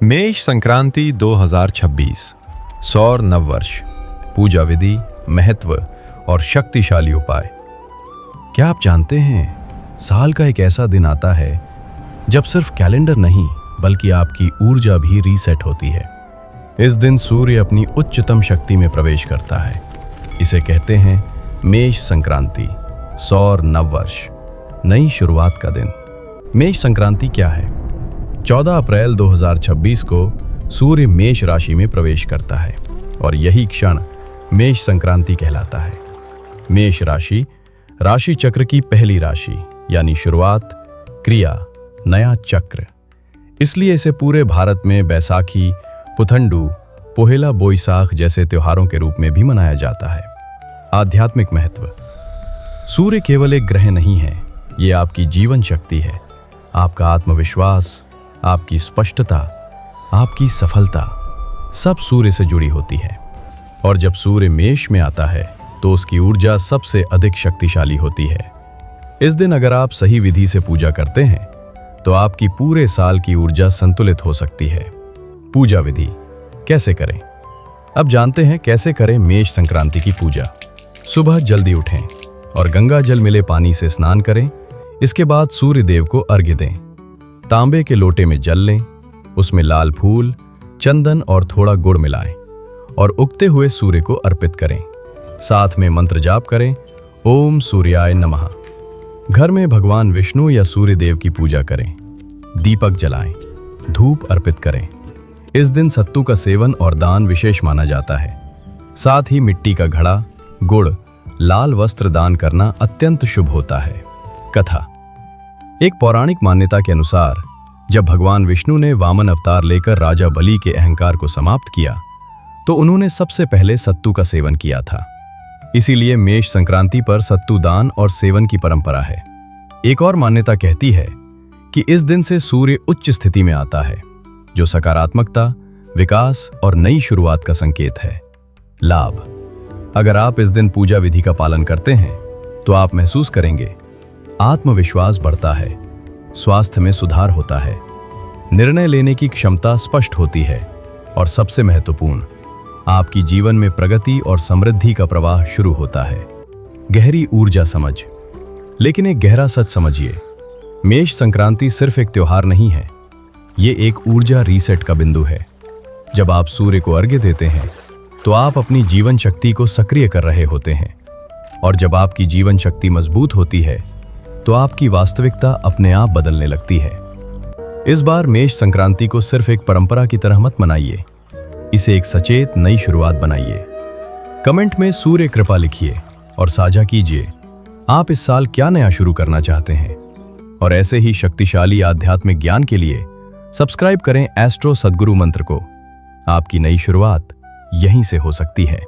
मेष संक्रांति 2026 सौर नववर्ष, पूजा विधि, महत्व और शक्तिशाली उपाय। क्या आप जानते हैं, साल का एक ऐसा दिन आता है जब सिर्फ कैलेंडर नहीं बल्कि आपकी ऊर्जा भी रीसेट होती है। इस दिन सूर्य अपनी उच्चतम शक्ति में प्रवेश करता है। इसे कहते हैं मेष संक्रांति, सौर नववर्ष, नई शुरुआत का दिन। मेष संक्रांति क्या है? 14 अप्रैल 2026 को सूर्य मेष राशि में प्रवेश करता है और यही क्षण मेष संक्रांति कहलाता है। मेष राशि राशि चक्र की पहली राशि, यानी शुरुआत, क्रिया, नया चक्र। इसलिए इसे पूरे भारत में बैसाखी, पुथंडू, पोहेला बोईसाख जैसे त्योहारों के रूप में भी मनाया जाता है। आध्यात्मिक महत्व। सूर्य केवल एक ग्रह नहीं है, ये आपकी जीवन शक्ति है। आपका आत्मविश्वास, आपकी स्पष्टता, आपकी सफलता सब सूर्य से जुड़ी होती है। और जब सूर्य मेष में आता है तो उसकी ऊर्जा सबसे अधिक शक्तिशाली होती है। इस दिन अगर आप सही विधि से पूजा करते हैं तो आपकी पूरे साल की ऊर्जा संतुलित हो सकती है। पूजा विधि कैसे करें? अब जानते हैं कैसे करें मेष संक्रांति की पूजा। सुबह जल्दी उठें और गंगा जल मिले पानी से स्नान करें। इसके बाद सूर्य देव को अर्घ्य दें। तांबे के लोटे में जल लें, उसमें लाल फूल, चंदन और थोड़ा गुड़ मिलाएं और उगते हुए सूर्य को अर्पित करें। साथ में मंत्र जाप करें, ओम सूर्याय नमः। घर में भगवान विष्णु या सूर्य देव की पूजा करें। दीपक जलाएं, धूप अर्पित करें। इस दिन सत्तू का सेवन और दान विशेष माना जाता है। साथ ही मिट्टी का घड़ा, गुड़, लाल वस्त्र दान करना अत्यंत शुभ होता है। कथा। एक पौराणिक मान्यता के अनुसार जब भगवान विष्णु ने वामन अवतार लेकर राजा बलि के अहंकार को समाप्त किया तो उन्होंने सबसे पहले सत्तू का सेवन किया था। इसीलिए मेष संक्रांति पर सत्तू दान और सेवन की परंपरा है। एक और मान्यता कहती है कि इस दिन से सूर्य उच्च स्थिति में आता है, जो सकारात्मकता, विकास और नई शुरुआत का संकेत है। लाभ। अगर आप इस दिन पूजा विधि का पालन करते हैं तो आप महसूस करेंगे आत्मविश्वास बढ़ता है, स्वास्थ्य में सुधार होता है, निर्णय लेने की क्षमता स्पष्ट होती है और सबसे महत्वपूर्ण, आपकी जीवन में प्रगति और समृद्धि का प्रवाह शुरू होता है। गहरी ऊर्जा समझ। लेकिन एक गहरा सच समझिए, मेष संक्रांति सिर्फ एक त्योहार नहीं है, ये एक ऊर्जा रीसेट का बिंदु है। जब आप सूर्य को अर्घ्य देते हैं तो आप अपनी जीवन शक्ति को सक्रिय कर रहे होते हैं, और जब आपकी जीवन शक्ति मजबूत होती है तो आपकी वास्तविकता अपने आप बदलने लगती है। इस बार मेष संक्रांति को सिर्फ एक परंपरा की तरह मत मनाइए, इसे एक सचेत नई शुरुआत बनाइए। कमेंट में सूर्य कृपा लिखिए और साझा कीजिए आप इस साल क्या नया शुरू करना चाहते हैं। और ऐसे ही शक्तिशाली आध्यात्मिक ज्ञान के लिए सब्सक्राइब करें एस्ट्रो सद्गुरु मंत्र को। आपकी नई शुरुआत यहीं से हो सकती है।